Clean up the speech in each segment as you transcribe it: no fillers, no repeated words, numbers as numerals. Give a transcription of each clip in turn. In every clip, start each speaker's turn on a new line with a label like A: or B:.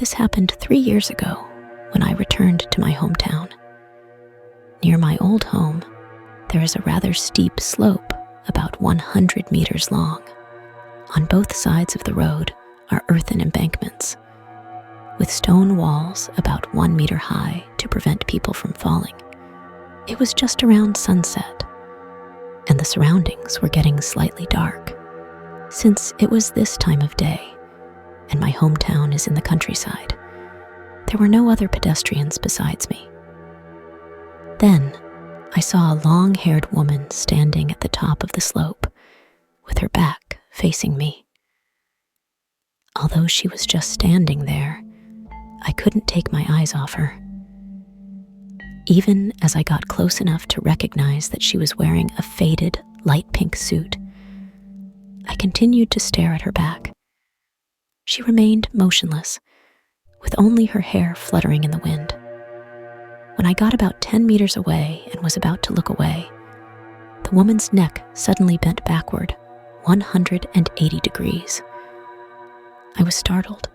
A: This happened 3 years ago when I returned to my hometown. Near my old home, there is a rather steep slope about 100 meters long. On both sides of the road are earthen embankments, with stone walls about 1 meter high to prevent people from falling. It was just around sunset, and the surroundings were getting slightly dark. Since it was this time of day, and my hometown is in the countryside, there were no other pedestrians besides me. Then, I saw a long-haired woman standing at the top of the slope, with her back facing me. Although she was just standing there, I couldn't take my eyes off her. Even as I got close enough to recognize that she was wearing a faded, light pink suit, I continued to stare at her back. She remained motionless, with only her hair fluttering in the wind. When I got about 10 meters away and was about to look away, the woman's neck suddenly bent backward 180 degrees. I was startled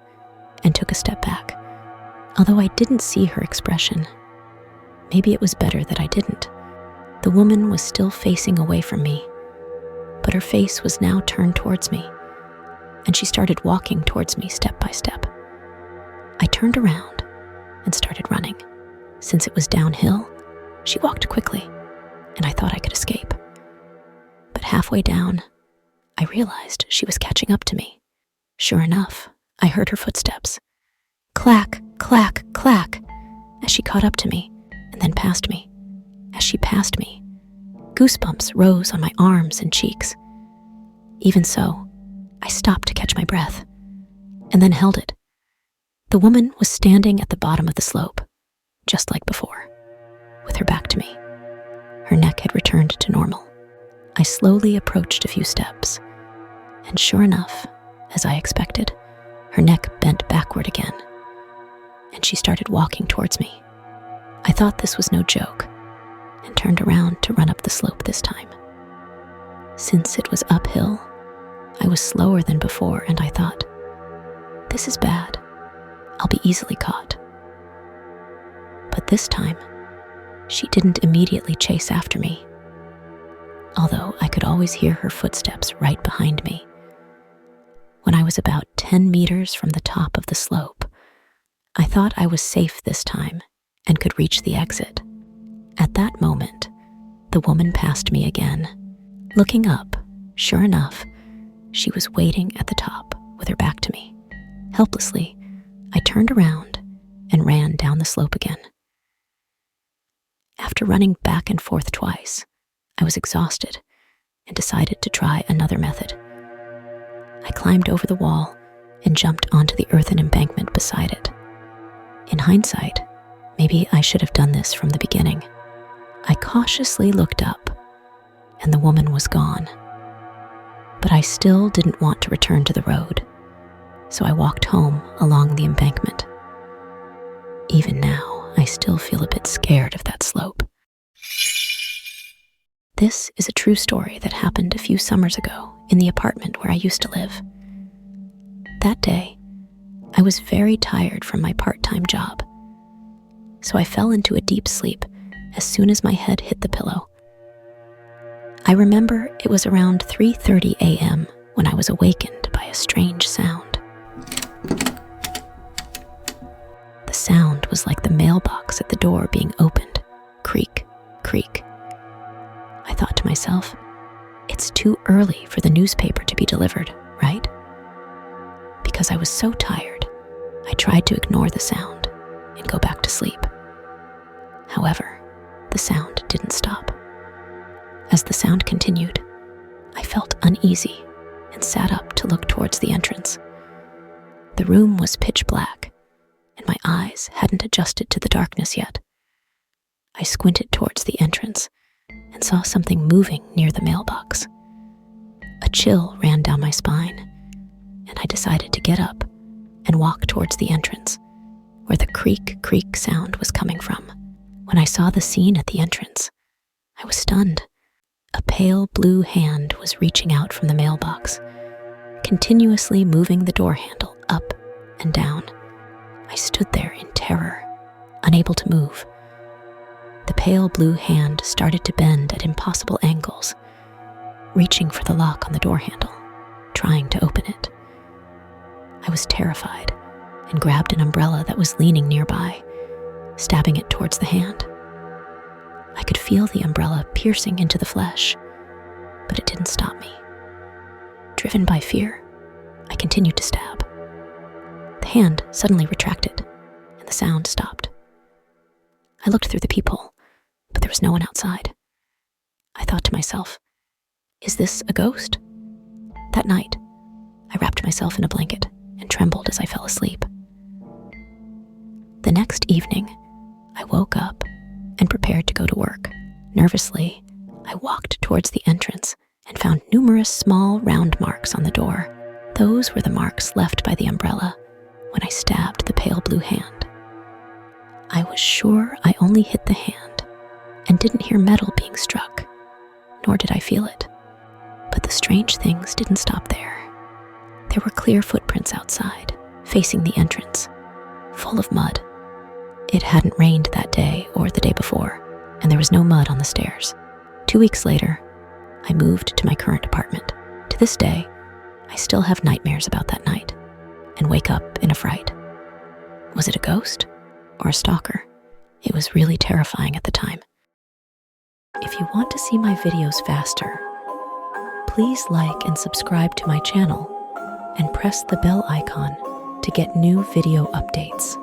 A: and took a step back. Although I didn't see her expression, maybe it was better that I didn't. The woman was still facing away from me, but her face was now turned towards me, and she started walking towards me step by step. I turned around and started running. Since it was downhill, she walked quickly, and I thought I could escape. But halfway down, I realized she was catching up to me. Sure enough, I heard her footsteps. Clack, clack, clack, as she caught up to me and then passed me. As she passed me, goosebumps rose on my arms and cheeks. Even so, I stopped to catch my breath and then held it. The woman was standing at the bottom of the slope, just like before, with her back to me. Her neck had returned to normal. I slowly approached a few steps, and sure enough, as I expected, her neck bent backward again, and she started walking towards me. I thought this was no joke, and turned around to run up the slope this time. Since it was uphill, I was slower than before, and I thought, this is bad. I'll be easily caught. But this time, she didn't immediately chase after me, although I could always hear her footsteps right behind me. When I was about 10 meters from the top of the slope, I thought I was safe this time and could reach the exit. At that moment, the woman passed me again. Looking up, sure enough, she was waiting at the top with her back to me. Helplessly, I turned around and ran down the slope again. After running back and forth twice, I was exhausted and decided to try another method. I climbed over the wall and jumped onto the earthen embankment beside it. In hindsight, maybe I should have done this from the beginning. I cautiously looked up, and the woman was gone. But I still didn't want to return to the road, so I walked home along the embankment. Even now, I still feel a bit scared of that slope. This is a true story that happened a few summers ago in the apartment where I used to live. That day, I was very tired from my part-time job, so I fell into a deep sleep as soon as my head hit the pillow. I remember it was around 3:30 a.m. when I was awakened by a strange sound. The sound was like the mailbox at the door being opened. Creak, creak. I thought to myself, it's too early for the newspaper to be delivered, right? Because I was so tired, I tried to ignore the sound and go back to sleep. However, the sound didn't stop. As the sound continued, I felt uneasy and sat up to look towards the entrance. The room was pitch black, and my eyes hadn't adjusted to the darkness yet. I squinted towards the entrance and saw something moving near the mailbox. A chill ran down my spine, and I decided to get up and walk towards the entrance, where the creak, creak sound was coming from. When I saw the scene at the entrance, I was stunned. A pale blue hand was reaching out from the mailbox, continuously moving the door handle up and down. stood there in terror, unable to move. The pale blue hand started to bend at impossible angles, reaching for the lock on the door handle, trying to open it. I was terrified and grabbed an umbrella that was leaning nearby, stabbing it towards the hand. I could feel the umbrella piercing into the flesh, but it didn't stop me. Driven by fear, I continued to stab. The hand suddenly retracted, and the sound stopped. I looked through the peephole, but there was no one outside. I thought to myself, is this a ghost? That night, I wrapped myself in a blanket and trembled as I fell asleep. The next evening, I woke up and prepared to go to work. Nervously, I walked towards the entrance and found numerous small round marks on the door. Those were the marks left by the umbrella when I stabbed the pale blue hand. I was sure I only hit the hand and didn't hear metal being struck, nor did I feel it. But the strange things didn't stop there. There were clear footprints outside, facing the entrance, full of mud. It hadn't rained that day or the day before, and there was no mud on the stairs. 2 weeks later, I moved to my current apartment. To this day, I still have nightmares about that night and wake up in a fright. Was it a ghost or a stalker? It was really terrifying at the time. If you want to see my videos faster, please like and subscribe to my channel and press the bell icon to get new video updates.